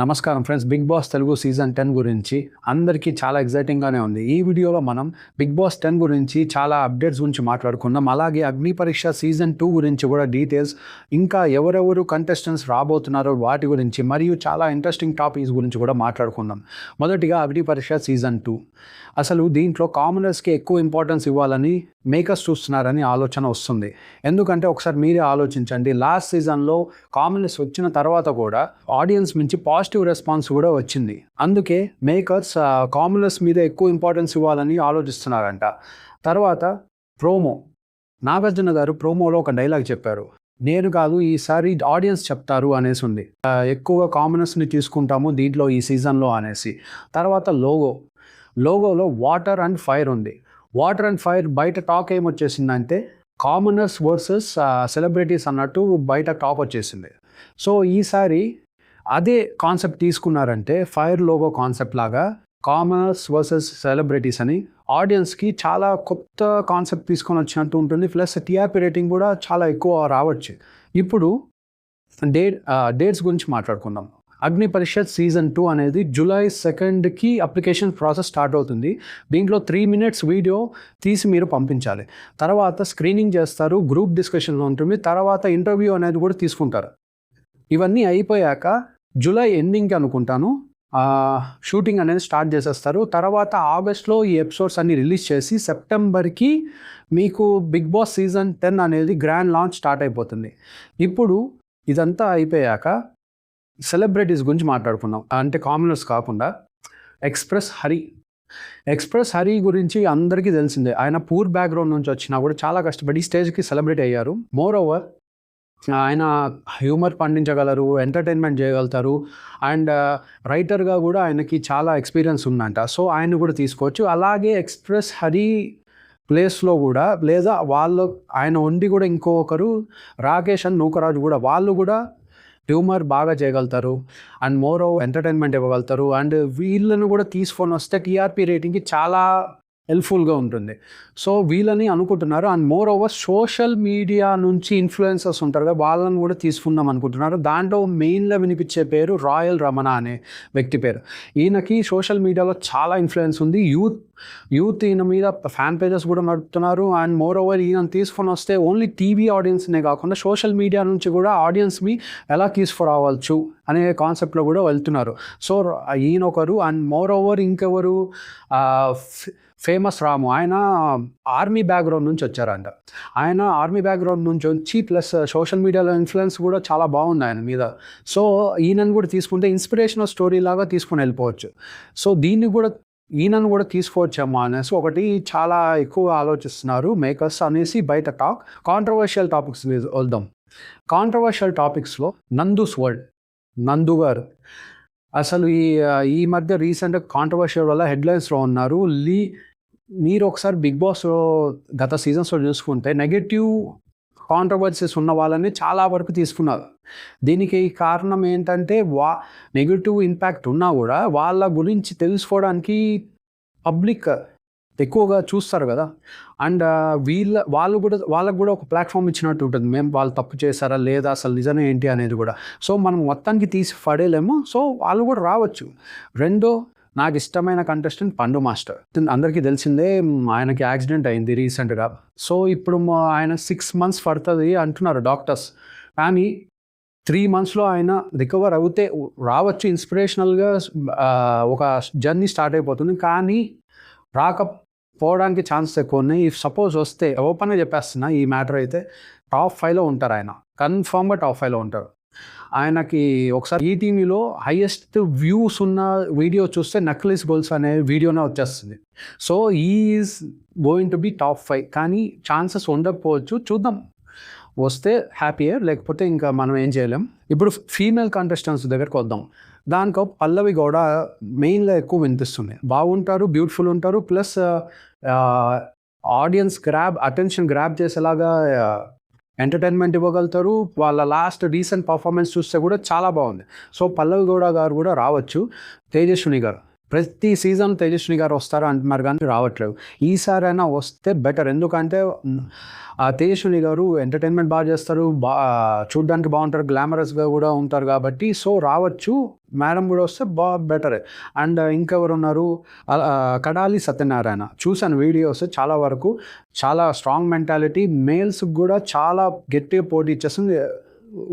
నమస్కారం friends, Bigg Boss Telugu season 10 గురించి అందరికీ చాలా ఎగ్జైటింగ్గానే ఉంది. ఈ వీడియోలో మనం బిగ్ బాస్ 10 గురించి చాలా అప్డేట్స్ గురించి మాట్లాడుకుందాం. అలాగే అగ్ని పరీక్ష సీజన్ 2 గురించి కూడా డీటెయిల్స్, ఇంకా ఎవరెవరు కంటెస్టెంట్స్ రాబోతున్నారో వాటి గురించి, మరియు చాలా ఇంట్రెస్టింగ్ టాపిక్స్ గురించి కూడా మాట్లాడుకుందాం. మొదటిగా అగ్ని పరీక్ష సీజన్ 2. అసలు దీంట్లో కామనర్స్కి ఎక్కువ ఇంపార్టెన్స్ ఇవ్వాలని మేకర్స్ చూస్తున్నారని ఆలోచన వస్తుంది. ఎందుకంటే ఒకసారి మీరే ఆలోచించండి, లాస్ట్ సీజన్లో కామనర్స్ వచ్చిన తర్వాత కూడా ఆడియన్స్ నుంచి పాజిటివ్ రెస్పాన్స్ కూడా వచ్చింది. అందుకే మేకర్స్ కామనర్స్ మీద ఎక్కువ ఇంపార్టెన్స్ ఇవ్వాలని ఆలోచిస్తున్నారంట. తర్వాత ప్రోమో, నాగార్జున గారు ప్రోమోలో ఒక డైలాగ్ చెప్పారు, నేను కాదు ఈసారి ఆడియన్స్ చెప్తారు అనేసి ఉంది. ఎక్కువ కామనర్స్ని తీసుకుంటాము దీంట్లో ఈ సీజన్లో అనేసి. తర్వాత లోగోలో వాటర్ అండ్ ఫైర్ ఉంది. వాటర్ అండ్ ఫైర్ బయట టాక్ ఏమొచ్చేసిందంటే కామనర్స్ వర్సెస్ సెలబ్రిటీస్ అన్నట్టు బయట టాక్ వచ్చేసింది. సో ఈసారి అదే కాన్సెప్ట్ తీసుకున్నారంటే ఫైర్ లోగో కాన్సెప్ట్ లాగా కామనర్స్ వర్సెస్ సెలబ్రిటీస్ అని ఆడియన్స్కి చాలా కొత్త కాన్సెప్ట్ తీసుకొని వచ్చినట్టు ఉంటుంది. ప్లస్ టీఆర్పీ రేటింగ్ కూడా చాలా ఎక్కువ రావచ్చు. ఇప్పుడు డేట్స్ గురించి మాట్లాడుకుందాం. అగ్ని పరిషత్ సీజన్ 2 అనేది జూలై 2కి అప్లికేషన్ ప్రాసెస్ స్టార్ట్ అవుతుంది. దీంట్లో 3 minutes వీడియో తీసి మీరు పంపించాలి. తర్వాత స్క్రీనింగ్ చేస్తారు, గ్రూప్ డిస్కషన్లో ఉంటుంది, తర్వాత ఇంటర్వ్యూ అనేది కూడా తీసుకుంటారు. ఇవన్నీ అయిపోయాక జూలై ఎండింగ్కి అనుకుంటాను షూటింగ్ అనేది స్టార్ట్ చేసేస్తారు. తర్వాత ఆగస్ట్లో ఈ ఎపిసోడ్స్ అన్ని రిలీజ్ చేసి సెప్టెంబర్కి మీకు బిగ్ బాస్ సీజన్ 10 అనేది గ్రాండ్ లాంచ్ స్టార్ట్ అయిపోతుంది. ఇప్పుడు ఇదంతా అయిపోయాక సెలబ్రిటీస్ గురించి మాట్లాడుకున్నాం. అంటే కామనర్స్ కాకుండా ఎక్స్ప్రెస్ హరి గురించి అందరికీ తెలిసిందే. ఆయన పూర్ బ్యాక్గ్రౌండ్ నుంచి వచ్చినా కూడా చాలా కష్టపడి స్టేజ్కి సెలబ్రిటీ అయ్యారు. మోర్ ఓవర్ ఆయన హ్యూమర్ పండించగలరు, ఎంటర్టైన్మెంట్ చేయగలుగుతారు, అండ్ రైటర్గా కూడా ఆయనకి చాలా ఎక్స్పీరియన్స్ ఉందంట. సో ఆయన కూడా తీసుకోవచ్చు. అలాగే ఎక్స్ప్రెస్ హరి ప్లేస్లో కూడా, లేదా ఆయన ఉండి కూడా ఇంకొకరు రాకేష్ అండ్ నూకరాజు కూడా, వాళ్ళు కూడా హ్యూమర్ బాగా చేయగలుగుతారు అండ్ మోర్ ఓవర్ ఎంటర్టైన్మెంట్ ఇవ్వగలుగుతారు. అండ్ వీళ్ళని కూడా తీసుకొని వస్తే టీఆర్పీ రేటింగ్కి చాలా హెల్ప్ఫుల్గా ఉంటుంది. సో వీళ్ళని అనుకుంటున్నారు. And more over social media నుంచి ఇన్ఫ్లుయెన్సర్స్ ఉంటారు కదా, వాళ్ళని కూడా తీసుకుందాం అనుకుంటున్నారు. దాంట్లో మెయిన్గా వినిపించే పేరు రాయల్ రమణ అనే వ్యక్తి పేరు. ఈయనకి సోషల్ మీడియాలో చాలా ఇన్ఫ్లుయెన్స్ ఉంది. యూత్ ఈయన మీద ఫ్యాన్ పేజెస్ కూడా నడుపుతున్నారు. అండ్ మోర్ ఓవర్ ఈయన తీసుకొని వస్తే ఓన్లీ టీవీ ఆడియన్స్నే కాకుండా సోషల్ మీడియా నుంచి కూడా ఆడియన్స్ని ఎలా తీసుకురావచ్చు అనే కాన్సెప్ట్లో కూడా వెళ్తున్నారు. సో ఈయన ఒకరు. అండ్ మోర్ ఓవర్ ఇంకెవరు, ఫేమస్ రాము, ఆయన ఆర్మీ బ్యాక్గ్రౌండ్ నుంచి వచ్చారంట. ఆయన ఆర్మీ బ్యాక్గ్రౌండ్ నుంచి వచ్చి ప్లస్ సోషల్ మీడియాలో ఇన్ఫ్లుయెన్స్ కూడా చాలా బాగుంది ఆయన మీద. సో ఈయనను కూడా తీసుకుంటే ఇన్స్పిరేషనల్ స్టోరీ లాగా తీసుకుని వెళ్ళిపోవచ్చు. సో ఈయనను కూడా తీసుకోవచ్చామా అనేసి ఒకటి చాలా ఎక్కువ ఆలోచిస్తున్నారు మేకర్స్ అనేసి బయట టాక్. కాంట్రవర్షియల్ టాపిక్స్ వెళ్దాం. కాంట్రవర్షియల్ టాపిక్స్లో నందు గారు అసలు ఈ మధ్య రీసెంట్గా కాంట్రవర్షియల్ వల్ల హెడ్లైన్స్లో ఉన్నారు. మీరు ఒకసారి బిగ్ బాస్ గత సీజన్స్లో చూసుకుంటే నెగటివ్ కాంట్రవర్సీస్ ఉన్న వాళ్ళని చాలా వరకు తీసుకున్నారు. దీనికి కారణం ఏంటంటే నెగటివ్ ఇంపాక్ట్ ఉన్నా కూడా వాళ్ళ గురించి తెలుసుకోవడానికి పబ్లిక్ ఎక్కువగా చూస్తారు కదా. అండ్ వాళ్ళకు కూడా ఒక ప్లాట్ఫామ్ ఇచ్చినట్టు ఉంటుంది. మేము వాళ్ళు తప్పు చేశారా లేదా, అసలు నిజమే ఏంటి అనేది కూడా. సో మనం మొత్తానికి తీసి పడేలేము. సో వాళ్ళు కూడా రావచ్చు. రెండో, నాకు ఇష్టమైన కంటెస్టెంట్ పండు మాస్టర్. అందరికీ తెలిసిందే, ఆయనకి యాక్సిడెంట్ అయింది రీసెంట్గా. సో ఇప్పుడు ఆయన 6 months పడుతుంది అంటున్నారు డాక్టర్స్. కానీ 3 monthsలో ఆయన రికవర్ అవుతే రావచ్చు. ఇన్స్పిరేషనల్గా ఒక జర్నీ స్టార్ట్ అయిపోతుంది. కానీ రాకపోవడానికి ఛాన్స్ ఎక్కువ ఉన్నాయి. ఇఫ్ సపోజ్ వస్తే, ఓపెన్గా చెప్పేస్తున్నా, ఈ మ్యాటర్ అయితే టాప్ 5లో ఉంటారు. ఆయన కన్ఫర్మ్గా టాప్ 5లో ఉంటారు. ఆయనకి ఒకసారి ఈటీవీలో హైయెస్ట్ వ్యూస్ ఉన్న వీడియో చూస్తే నక్లీస్ గోల్స్ అనే వీడియోనే వచ్చేస్తుంది. So is going to be top 5. కానీ ఛాన్సెస్ ఉండకపోవచ్చు, చూద్దాం. వస్తే హ్యాపీయర్, లేకపోతే ఇంకా మనం ఏం చేయలేం. ఇప్పుడు ఫీమేల్ కంటెస్టెంట్స్ దగ్గరికి వద్దాం. దానికో పల్లవి గౌడ మెయిన్గా ఎక్కువ వినిపిస్తుంది. బాగుంటారు, బ్యూటిఫుల్ ఉంటారు, ప్లస్ ఆడియన్స్ అటెన్షన్ గ్రాబ్ చేసేలాగా ఎంటర్టైన్మెంట్ ఇవ్వగలుగుతారు. వాళ్ళ లాస్ట్ రీసెంట్ పర్ఫార్మెన్స్ చూస్తే కూడా చాలా బాగుంది. సో పల్లవి గౌడ గారు కూడా రావచ్చు. తేజస్విని గారు ప్రతి సీజన్ తేజస్విని గారు వస్తారా అంటున్నారు కానీ రావట్లేదు. ఈసారైనా వస్తే బెటర్. ఎందుకంటే తేజస్విని గారు ఎంటర్టైన్మెంట్ బాగా చేస్తారు, చూడ్డానికి బాగుంటారు, గ్లామరస్గా కూడా ఉంటారు కాబట్టి సో రావచ్చు. మేడం కూడా వస్తే బెటరే. అండ్ ఇంకెవరు ఉన్నారు, కడాలి సత్యనారాయణ. చూసాను వీడియోస్, చాలా వరకు చాలా స్ట్రాంగ్ మెంటాలిటీ, మేల్స్కి కూడా చాలా గట్టిగా పోటీ ఇచ్చేస్తుంది.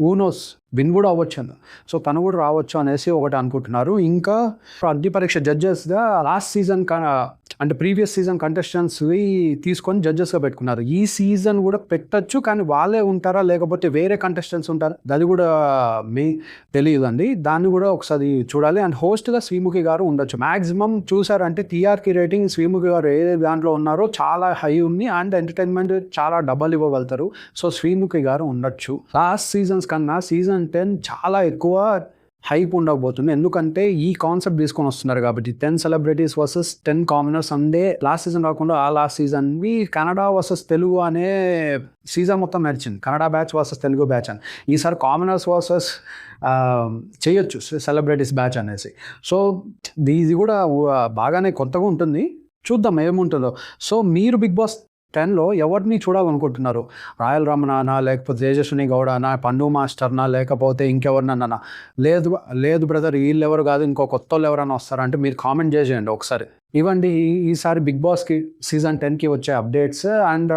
ఊనోస్ విన్ కూడా అవ్వచ్చు, సో తను కూడా రావచ్చు అనేసి ఒకటి అనుకుంటున్నారు. ఇంకా అగ్ని పరీక్ష జడ్జెస్గా లాస్ట్ సీజన్ అంటే ప్రీవియస్ సీజన్ కంటెస్టెంట్స్వి తీసుకొని జడ్జెస్గా పెట్టుకున్నారు. ఈ సీజన్ కూడా పెట్టచ్చు, కానీ వాళ్ళే ఉంటారా లేకపోతే వేరే కంటెస్టెంట్స్ ఉంటారా అది కూడా తెలియదండి. దాన్ని కూడా ఒకసారి చూడాలి. అండ్ హోస్ట్గా శ్రీముఖి గారు ఉండొచ్చు. మ్యాక్సిమం చూసారంటే టీఆర్కి రేటింగ్ శ్రీముఖి గారు ఏ దాంట్లో ఉన్నారో చాలా హై ఉంది. అండ్ ఎంటర్టైన్మెంట్ చాలా డబ్బులు ఇవ్వగలుగుతారు. సో శ్రీముఖి గారు ఉండొచ్చు. లాస్ట్ సీజన్స్ కన్నా సీజన్ 10 చాలా ఎక్కువ హైప్ ఉండకపోతుంది. ఎందుకంటే ఈ కాన్సెప్ట్ తీసుకొని వస్తున్నారు కాబట్టి 10 సెలబ్రిటీస్ వర్సెస్ 10 కామనర్స్ అందే. లాస్ట్ సీజన్ కాకుండా ఆ లాస్ట్ సీజన్వి కన్నడ వర్సెస్ తెలుగు అనే సీజన్ మొత్తం నడిచింది, Kannada batch versus Telugu batch అని. ఈసారి కామనర్స్ వర్సెస్ చేయొచ్చు సెలబ్రిటీస్ బ్యాచ్ అనేసి. సో ఇది కూడా బాగానే కొత్తగా ఉంటుంది, చూద్దాం ఏముంటుందో. సో మీరు బిగ్ బాస్ 10లో ఎవరిని చూడాలనుకుంటున్నారు? రాయల్ రమణనా, లేకపోతే తేజస్విని గౌడనా, పండు మాస్టర్నా, లేకపోతే ఇంకెవరినన్నా? లేదు బ్రదర్ వీళ్ళు ఎవరు కాదు ఇంకో కొత్త వాళ్ళు ఎవరైనా వస్తారా అంటే మీరు కామెంట్ చేసేయండి ఒకసారి. ఇవ్వండి ఈసారి బిగ్ బాస్కి సీజన్ 10కి వచ్చే అప్డేట్స్ అండ్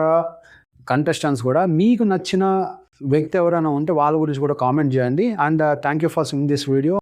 కంటెస్టెంట్స్ కూడా. మీకు నచ్చిన వ్యక్తి ఎవరైనా ఉంటే వాళ్ళ గురించి కూడా కామెంట్ చేయండి. And thank you for seeing this video.